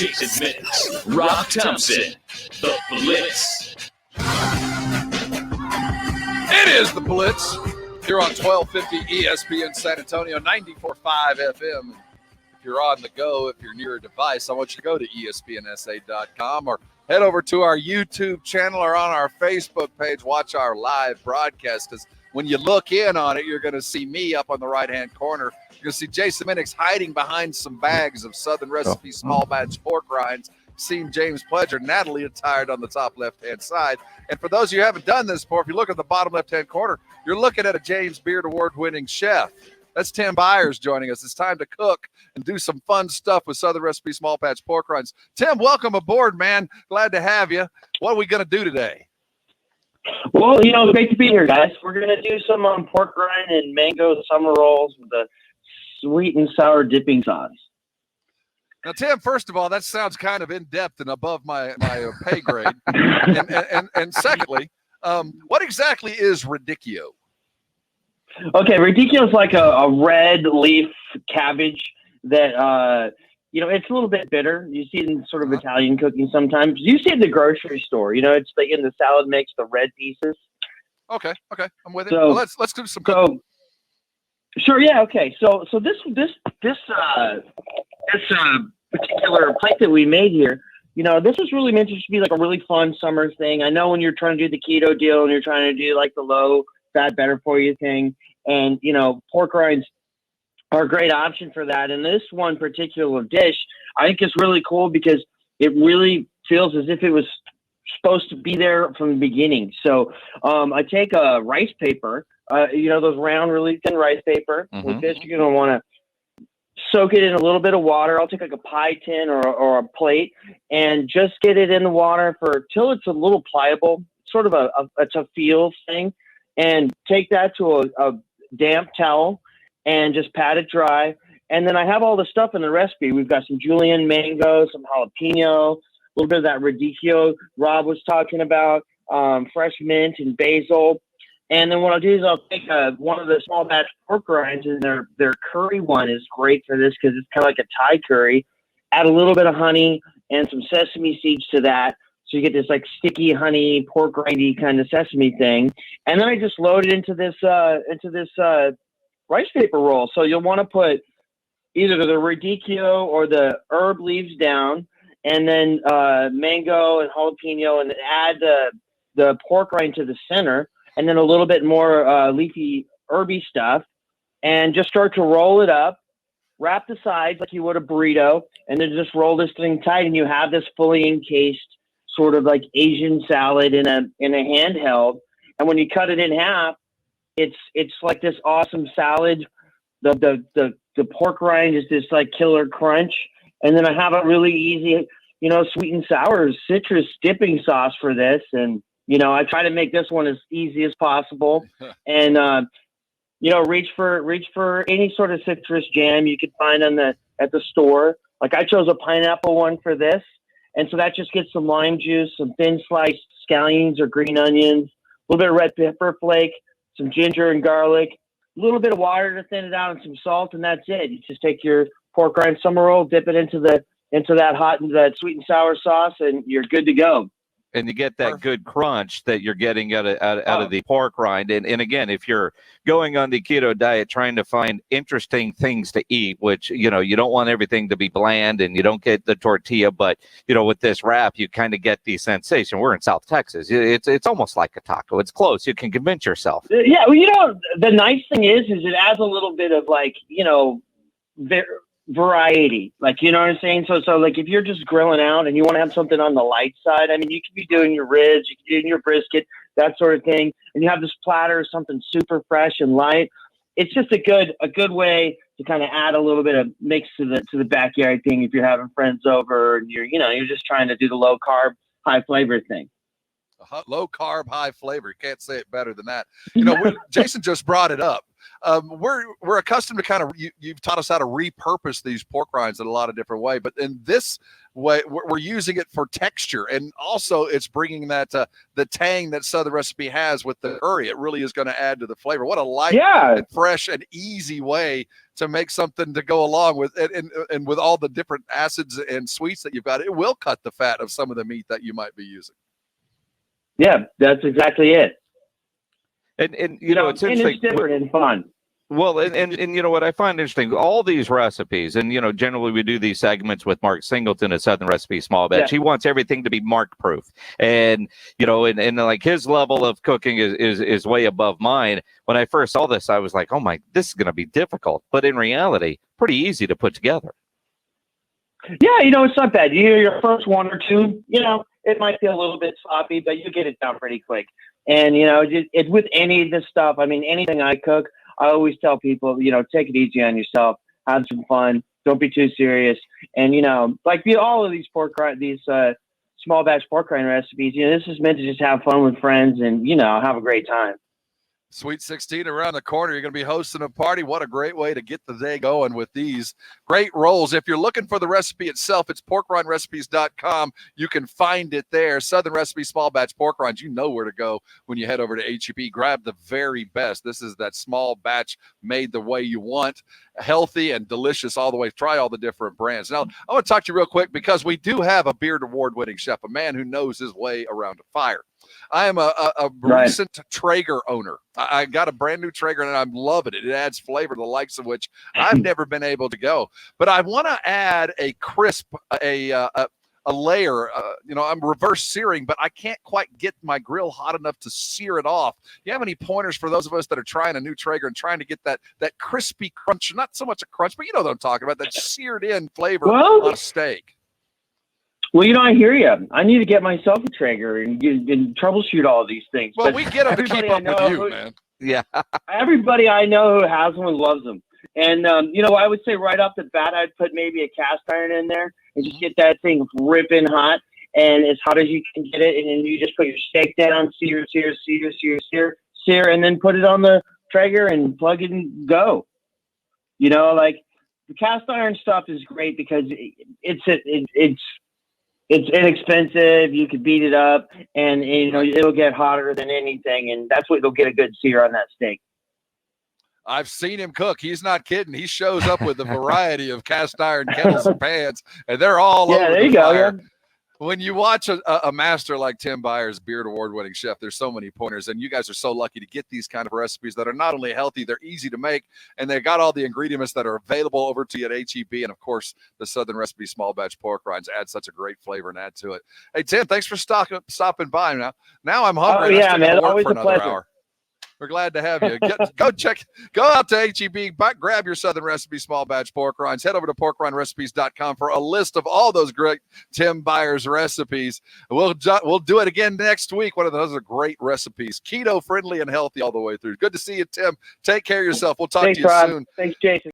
Jason Minnix, Rob Thompson, The Blitz. It is The Blitz here on 1250 ESPN San Antonio, 94.5 FM. If you're on the go, if you're near a device, I want you to go to espnsa.com or head over to our YouTube channel or on our Facebook page. Watch our live broadcast. Because when you look in on it, you're going to see me up on the right-hand corner. You're going to see Jason Minnix hiding behind some bags of Southern Recipe small batch pork rinds. Seen James Pledger, Natalie attired on the top left-hand side. And for those of you who haven't done this before, if you look at the bottom left-hand corner, you're looking at a James Beard Award-winning chef. That's Tim Byres joining us. It's time to cook and do some fun stuff with Southern Recipe small patch pork rinds. Tim, welcome aboard, man. Glad to have you. What are we going to do today? Well, great to be here, guys. We're going to do some pork rind and mango summer rolls with a sweet and sour dipping sauce. Now, Tim, first of all, that sounds kind of in-depth and above my pay grade. and secondly, what exactly is radicchio? Okay, radicchio is like a red leaf cabbage that, it's a little bit bitter. You see it in sort of Italian cooking sometimes. You see it in the grocery store. It's like in the salad mix, the red pieces. Okay, I'm with it. So, well, let's do some cooking. Sure, yeah, okay. So this particular plate that we made here, this is really meant to be like a really fun summer thing. I know when you're trying to do the keto deal and you're trying to do like the low fat, better for you thing, and pork rinds are a great option for that. And this one particular dish, I think is really cool because it really feels as if it was supposed to be there from the beginning. So I take a rice paper, those round, really thin rice paper. With this, you're going to want to soak it in a little bit of water. I'll take like a pie tin or a plate and just get it in the water till it's a little pliable, sort of it's a feel thing, and take that to a damp towel and just pat it dry. And then I have all the stuff in the recipe. We've got some julienne mango, some jalapeno, a little bit of that radicchio Rob was talking about, fresh mint and basil. And then what I'll do is I'll take one of the small batch pork rinds, and their curry one is great for this because it's kind of like a Thai curry. Add a little bit of honey and some sesame seeds to that, so you get this like sticky honey pork rindy kind of sesame thing. And then I just load it into this rice paper roll. So you'll want to put either the radicchio or the herb leaves down, and then mango and jalapeno, and add the pork rind to the center. And then a little bit more leafy, herby stuff, and just start to roll it up, wrap the sides like you would a burrito, and then just roll this thing tight, and you have this fully encased sort of like Asian salad in a handheld. And when you cut it in half, it's like this awesome salad. The pork rind is this like killer crunch, and then I have a really easy, sweet and sour citrus dipping sauce for this. And I try to make this one as easy as possible, and reach for any sort of citrus jam you could find at the store. Like I chose a pineapple one for this, and so that just gets some lime juice, some thin sliced scallions or green onions, a little bit of red pepper flake, some ginger and garlic, a little bit of water to thin it out, and some salt, and that's it. You just take your pork rind summer roll, dip it into that hot and that sweet and sour sauce, and you're good to go. And you get that good crunch that you're getting out of the pork rind. And again, if you're going on the keto diet, trying to find interesting things to eat, which, you don't want everything to be bland and you don't get the tortilla, but, with this wrap, you kind of get the sensation. We're in South Texas. It's almost like a taco. It's close. You can convince yourself. Yeah. Well, the nice thing is it adds a little bit of like, variety, like, you know what I'm saying? So like if you're just grilling out and you want to have something on the light side, I mean, you could be doing your ribs, you could be doing your brisket, that sort of thing, and you have this platter, something super fresh and light. It's just a good way to kind of add a little bit of mix to the backyard thing if you're having friends over and you're just trying to do the low carb, high flavor thing. Low carb, high flavor. You can't say it better than that. Jason just brought it up. we're accustomed to kind of you've taught us how to repurpose these pork rinds in a lot of different ways, but in this way we're using it for texture, and also it's bringing that the tang that Southern Recipe has with the curry. It really is going to add to the flavor. What a light and fresh and easy way to make something to go along with it, and with all the different acids and sweets that you've got, it will cut the fat of some of the meat that you might be using. Yeah, that's exactly it. And you know, it's interesting. And it's different and fun. Well, and you know what I find interesting, all these recipes, and you know, generally we do these segments with Mark Singleton at Southern Recipe Small Batch. He wants everything to be mark proof, and you know, and like his level of cooking is way above mine. When I first saw this, I was like, oh my, this is going to be difficult, but in reality, pretty easy to put together. Yeah, you know, it's not bad. Your first one or two, you know, it might be a little bit sloppy, but you get it down pretty quick. And you know, it's with any of this stuff. I mean, anything I cook, I always tell people, you know, take it easy on yourself, have some fun, don't be too serious. And, you know, like all of these small batch pork rind recipes, you know, this is meant to just have fun with friends and, you know, have a great time. Sweet 16 around the corner. You're going to be hosting a party. What a great way to get the day going with these great rolls. If you're looking for the recipe itself, it's porkrindrecipes.com. You can find it there. Southern Recipe Small Batch Pork Rinds. You know where to go when you head over to HEB. Grab the very best. This is that small batch made the way you want. Healthy and delicious all the way. Try all the different brands. Now, I want to talk to you real quick because we do have a Beard Award-winning chef, a man who knows his way around a fire. I am a recent Traeger owner. I got a brand new Traeger and I'm loving it. It adds flavor to the likes of which I've never been able to go. But I want to add a crisp, a layer. You know, I'm reverse searing, but I can't quite get my grill hot enough to sear it off. Do you have any pointers for those of us that are trying a new Traeger and trying to get that crispy crunch? Not so much a crunch, but you know what I'm talking about, that seared in flavor on a steak. Well, you know, I hear you. I need to get myself a Traeger and troubleshoot all of these things. Well, we get them to keep up with you, man. Yeah. Everybody I know who has one loves them. And, you know, I would say right off the bat, I'd put maybe a cast iron in there and just get that thing ripping hot and as hot as you can get it. And then you just put your steak down, sear, and then put it on the Traeger and plug it and go. You know, like the cast iron stuff is great because it's inexpensive. You could beat it up, and you know it'll get hotter than anything, and that's what will get a good sear on that steak. I've seen him cook. He's not kidding. He shows up with a variety of cast iron kettles and pans, and they're all over there you fire. go. Yeah. When you watch a master like Tim Byres, Beard Award-winning chef, there's so many pointers, and you guys are so lucky to get these kind of recipes that are not only healthy, they're easy to make, and they've got all the ingredients that are available over to you at HEB, and of course, the Southern Recipe Small Batch Pork Rinds add such a great flavor and add to it. Hey, Tim, thanks for stopping by. Now I'm hungry. Oh, yeah, man. Always a pleasure. Hour. We're glad to have you. Go out to HEB, grab your Southern Recipe Small Batch Pork Rinds. Head over to porkrindrecipes.com for a list of all those great Tim Byres recipes. We'll do it again next week. One of those are great recipes, keto friendly and healthy all the way through. Good to see you, Tim. Take care of yourself. We'll talk to you soon. Thanks, Jason.